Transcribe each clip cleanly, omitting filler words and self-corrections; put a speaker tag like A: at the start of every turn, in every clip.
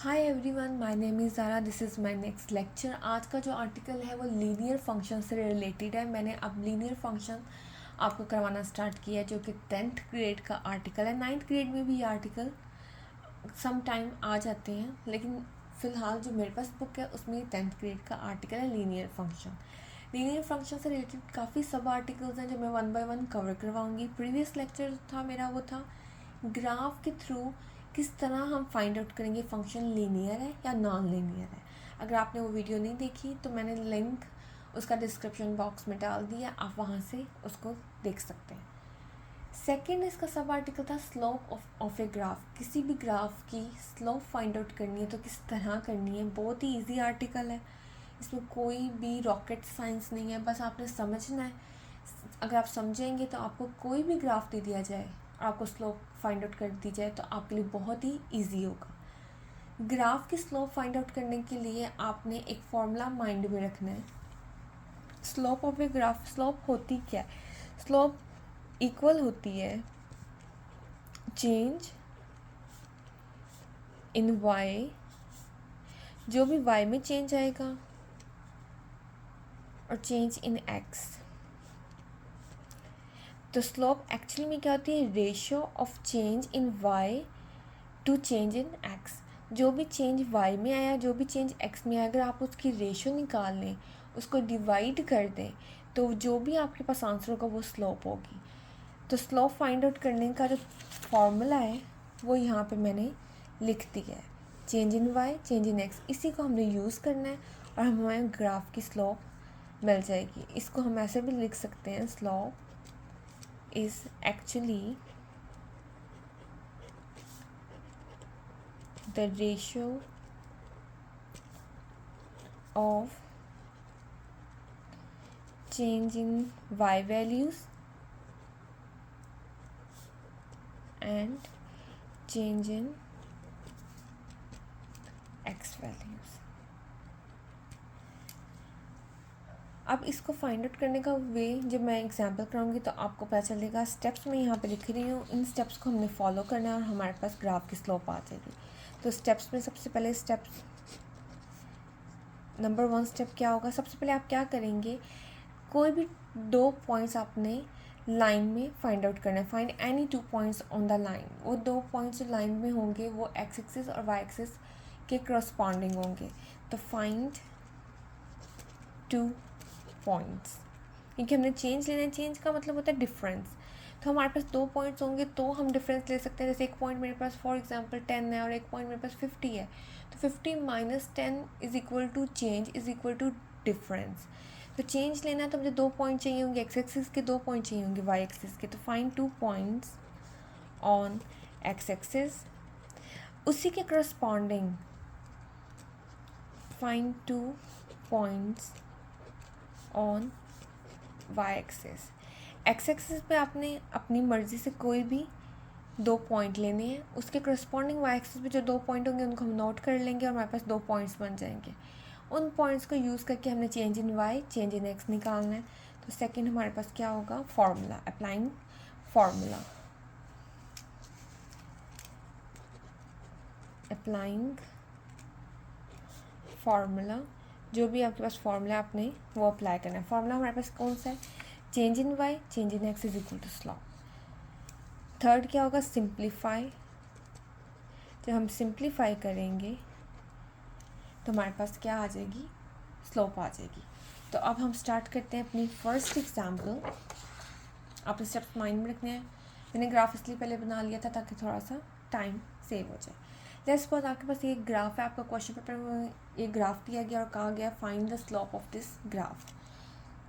A: Hi everyone, my name is Zara. This is my next lecture. आज का जो article है वो लीनियर फंक्शन से रिलेटेड है। मैंने अब लीनियर फंक्शन आपको करवाना स्टार्ट किया है, जो कि 10th ग्रेड का आर्टिकल है। 9th ग्रेड में भी ये आर्टिकल सम टाइम आ जाते हैं, लेकिन फ़िलहाल जो मेरे पास बुक है उसमें 10th ग्रेड का आर्टिकल है लीनियर फंक्शन। लीनियर फंक्शन से रिलेटेड काफ़ी सब आर्टिकल्स हैं जो मैं वन बाय वन कवर करवाऊँगी। प्रीवियस लेक्चर था मेरा, वो था ग्राफ के थ्रू किस तरह हम फाइंड आउट करेंगे फंक्शन लीनियर है या नॉन लीनियर है। अगर आपने वो वीडियो नहीं देखी तो मैंने लिंक उसका डिस्क्रिप्शन बॉक्स में डाल दिया, आप वहाँ से उसको देख सकते हैं। सेकेंड इसका सब आर्टिकल था स्लोप ऑफ ए ग्राफ। किसी भी ग्राफ की स्लोप फाइंड आउट करनी है तो किस तरह करनी है। बहुत ही ईजी आर्टिकल है, इसमें कोई भी रॉकेट साइंस नहीं है, बस आपने समझना है। अगर आप समझेंगे तो आपको कोई भी ग्राफ दे दिया जाए और आपको स्लोप फाइंड आउट कर दी जाए तो आपके लिए बहुत ही ईजी होगा। ग्राफ की स्लोप फाइंड आउट करने के लिए आपने एक फॉर्मूला माइंड में रखना है। Slope of a graph, slope होती क्या है? स्लोप इक्वल होती है चेंज इन वाई, जो भी वाई में चेंज आएगा, और चेंज इन एक्स। तो स्लोप एक्चुअली में क्या होती है? Ratio of change in Y to change in X. जो भी चेंज वाई में आया, जो भी चेंज एक्स में आया, अगर आप उसकी रेशियो निकाल लें, उसको डिवाइड कर दें, तो जो भी आपके पास आंसर होगा वो स्लोप होगी। तो स्लोप फाइंड आउट करने का जो फॉर्मूला है वो यहाँ पे मैंने लिख दिया है। Change in Y, change in X, इसी को हमने यूज़ करना है और हमें ग्राफ की स्लोप मिल जाएगी। इसको हम ऐसे भी लिख सकते हैं, slope is actually the ratio of change in y values and change in x values। अब इसको फाइंड आउट करने का वे जब मैं एग्जांपल कराऊंगी तो आपको पता चलेगा। स्टेप्स मैं यहाँ पे लिख रही हूँ, इन स्टेप्स को हमने फॉलो करना है और हमारे पास ग्राफ की स्लोप आ जाएगी। तो स्टेप्स में सबसे पहले स्टेप्स नंबर 1 स्टेप क्या होगा? सबसे पहले आप क्या करेंगे, कोई भी दो पॉइंट्स आपने लाइन में फाइंड आउट करना है। Find any 2 points on the line. वो 2 पॉइंट्स जो लाइन में होंगे वो एक्स एक्सिस और वाई एक्सिस के करस्पॉन्डिंग होंगे। तो फाइंड 2 पॉइंट्स, क्योंकि हमने चेंज लेना है, चेंज का मतलब होता है डिफरेंस। तो हमारे पास 2 पॉइंट्स होंगे तो हम डिफरेंस ले सकते हैं। जैसे एक पॉइंट मेरे पास फॉर एग्जांपल 10 है और एक पॉइंट मेरे पास 50 है, तो 50 minus 10 is equal to change is equal to difference. तो चेंज लेना है तो मुझे 2 पॉइंट चाहिए होंगे, एक्स एक्सिस के 2 पॉइंट चाहिए होंगे वाई एक्सिस के। तो find 2 points on X axis, उसी के corresponding find 2 points on Y axis. X axis पे आपने अपनी मर्ज़ी से कोई भी 2 पॉइंट लेने हैं, उसके करस्पॉन्डिंग वाई एक्सिस पे जो 2 पॉइंट होंगे उनको हम नोट कर लेंगे और हमारे पास 2 पॉइंट्स बन जाएंगे। उन पॉइंट्स को यूज़ करके हमने change in Y, change in X निकालना है। तो सेकंड हमारे पास क्या होगा? Formula, applying formula. Applying formula, जो भी आपके पास फार्मूला आपने वो अप्लाई करना है। फार्मूला हमारे पास कौन सा है? Change in Y, change in X is equal to slope. Third क्या होगा? सिंप्लीफाई। जब हम सिंप्लीफाई करेंगे तो हमारे पास क्या आ जाएगी? स्लोप आ जाएगी। तो अब हम स्टार्ट करते हैं अपनी फर्स्ट एग्जाम्पल। आपने स्टेप्स माइंड में रखने हैं। मैंने ग्राफ इसलिए पहले बना लिया था ताकि थोड़ा सा टाइम सेव हो जाए। लेट्स सपोज आपके पास ये ग्राफ है, आपका क्वेश्चन पेपर में ये ग्राफ दिया गया और कहा गया find the slope of this graph.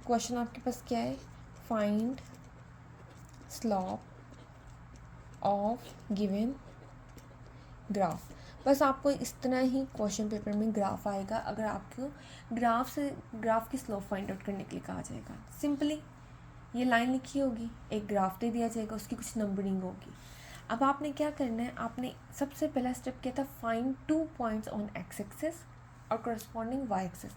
A: Question आपके पास क्या है? Find slope of given graph. बस आपको इस तरह ही क्वेश्चन पेपर में ग्राफ आएगा अगर आपको ग्राफ की स्लोप फाइंड आउट करने के लिए कहा जाएगा। सिंपली ये लाइन लिखी होगी, एक ग्राफ दे दिया जाएगा, उसकी कुछ नंबरिंग होगी। अब आपने क्या करना है? आपने सबसे पहला स्टेप क्या था? Find 2 points on X axis और करस्पॉन्डिंग वाई एक्सिस।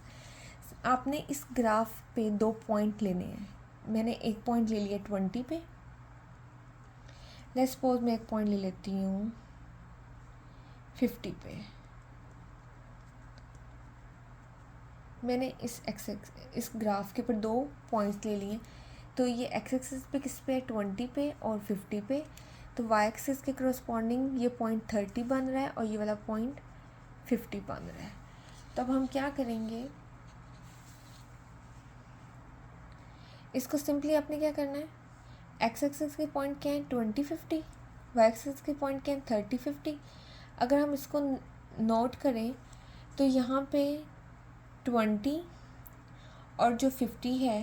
A: आपने इस ग्राफ पे 2 पॉइंट लेने हैं। मैंने एक पॉइंट ले लिया 20 पे। लेट्स सपोज मैं एक पॉइंट ले लेती हूँ 50 पे। मैंने इस ग्राफ के ऊपर 2 पॉइंट्स ले लिए, तो ये एक्स एक्सिस पे किस पे है, 20 पे और 50 पे, तो वाई एक्सिस के करस्पॉन्डिंग ये पॉइंट 30 बन रहा है और ये वाला पॉइंट 50 बन रहा है। तो अब हम क्या करेंगे, इसको सिंपली आपने क्या करना है, एक्स एक्सिस के पॉइंट क्या है 20 50, वाई एक्सिस के पॉइंट क्या है 30 50। अगर हम इसको नोट करें तो यहाँ पे 20 और जो 50 है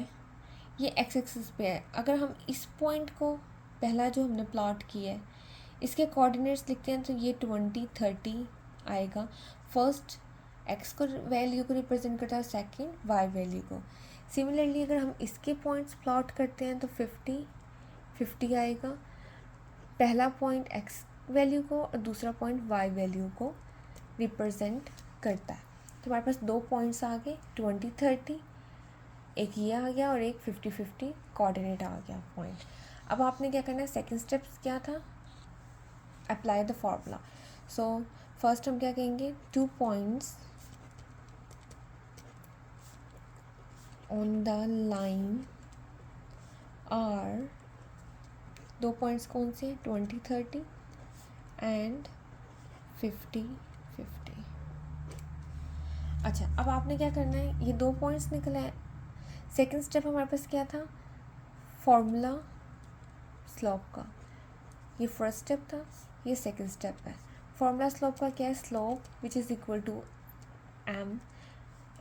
A: ये एक्स एक्सिस पे है। अगर हम इस पॉइंट को पहला जो हमने प्लॉट किया है इसके कोऑर्डिनेट्स लिखते हैं तो ये 20 30 आएगा। फर्स्ट एक्स को वैल्यू को रिप्रेजेंट करता है, सेकंड वाई वैल्यू को। सिमिलरली अगर हम इसके पॉइंट्स प्लॉट करते हैं तो 50 आएगा, पहला पॉइंट एक्स वैल्यू को और दूसरा पॉइंट वाई वैल्यू को रिप्रेजेंट करता है। तो हमारे पास 2 पॉइंट्स आ गए 20 30, एक ये आ गया और एक 50 50 कोऑर्डिनेट आ गया पॉइंट। अब आपने क्या करना है, सेकंड स्टेप्स क्या था, apply the formula. So first हम क्या कहेंगे, 2 points on the line are, 2 points कौन से, 20 30 एंड 50 50। अच्छा, अब आपने क्या करना है, ये 2 पॉइंट्स निकला है। सेकंड स्टेप हमारे पास क्या था, फॉर्मूला स्लोप का। ये फर्स्ट स्टेप था, ये सेकंड स्टेप है। फॉर्मूला स्लोप का क्या है, slope which is equal to M.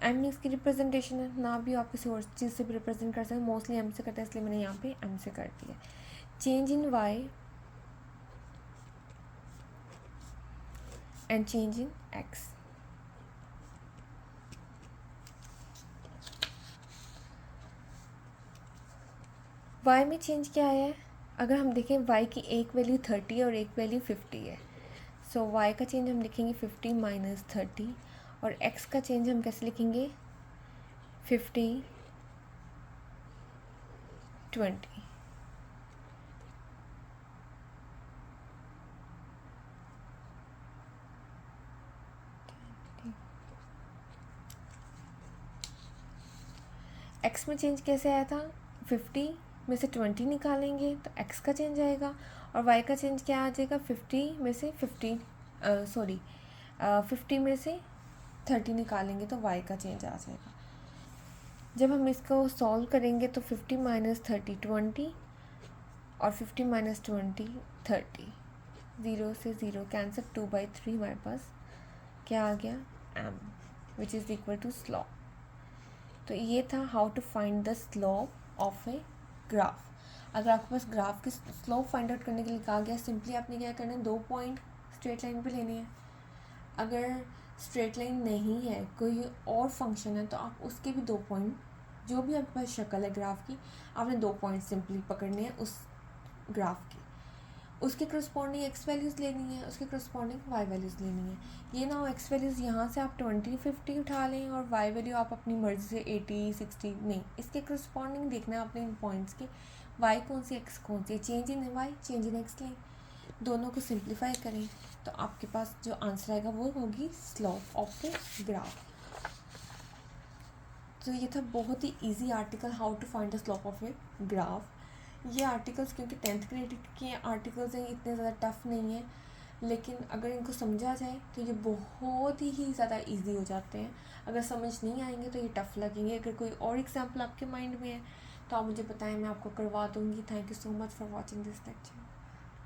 A: M इसकी रिप्रेजेंटेशन है, ना भी आप किसी और चीज़ से भी रिप्रेजेंट कर सकते हैं, मोस्टली एम से करते हैं इसलिए मैंने यहाँ पे एम से कर दिया। Change in Y and change in X. Y में चेंज क्या आया है, अगर हम देखें वाई की एक वैल्यू 30 और एक वैल्यू 50 है, सो वाई का चेंज हम लिखेंगे 50 माइनस 30 और एक्स का चेंज हम कैसे लिखेंगे 50 20। एक्स में चेंज कैसे आया था, 50 में से 20 निकालेंगे तो एक्स का चेंज आएगा, और वाई का चेंज क्या आ जाएगा, 50 में से 50 में से 30 निकालेंगे तो वाई का चेंज आ जाएगा। जब हम इसको सॉल्व करेंगे तो 50 माइनस 30 20 और 50 माइनस 20 30, 0 से 0 कैंसिल, 2/3 हमारे पास क्या आ गया, M which is equal to slope. तो ये था how to find the slope of a graph. अगर आपके पास ग्राफ की स्लोप फाइंड आउट करने के लिए कहा गया, सिंपली आपने क्या करना है, 2 पॉइंट स्ट्रेट लाइन पे लेने हैं। अगर स्ट्रेट लाइन नहीं है, कोई और फंक्शन है, तो आप उसके भी 2 पॉइंट, जो भी आपके पास शक्ल है ग्राफ की, आपने 2 पॉइंट सिंपली पकड़ने हैं उस ग्राफ की, उसके करस्पॉन्डिंग एक्स वैल्यूज़ लेनी है, उसके करस्पॉन्डिंग वाई वैल्यूज़ लेनी है। ये ना हो एक्स वैल्यूज़ यहाँ से आप 20 50 उठा लें और वाई वैल्यू आप अपनी मर्ज़ी से 80 60, नहीं, इसके करस्पॉन्डिंग देखना है आपने इन पॉइंट्स के, वाई कौन सी एक्स कौन सी, change in Y change in X लें, दोनों को सिंप्लीफाई करें तो आपके पास जो आंसर आएगा वो होगी स्लोप ऑफ द ग्राफ। तो ये था बहुत ही easy article, how to find the slope of a graph. ये आर्टिकल्स क्योंकि 10th ग्रेड के आर्टिकल्स हैं, इतने ज़्यादा टफ नहीं है, लेकिन अगर इनको समझा जाए तो ये बहुत ही ज़्यादा इजी हो जाते हैं। अगर समझ नहीं आएंगे तो ये टफ़ लगेंगे। अगर कोई और एग्जाम्पल आपके माइंड में है तो आप मुझे बताएं, मैं आपको करवा दूँगी। Thank you so much for watching this lecture.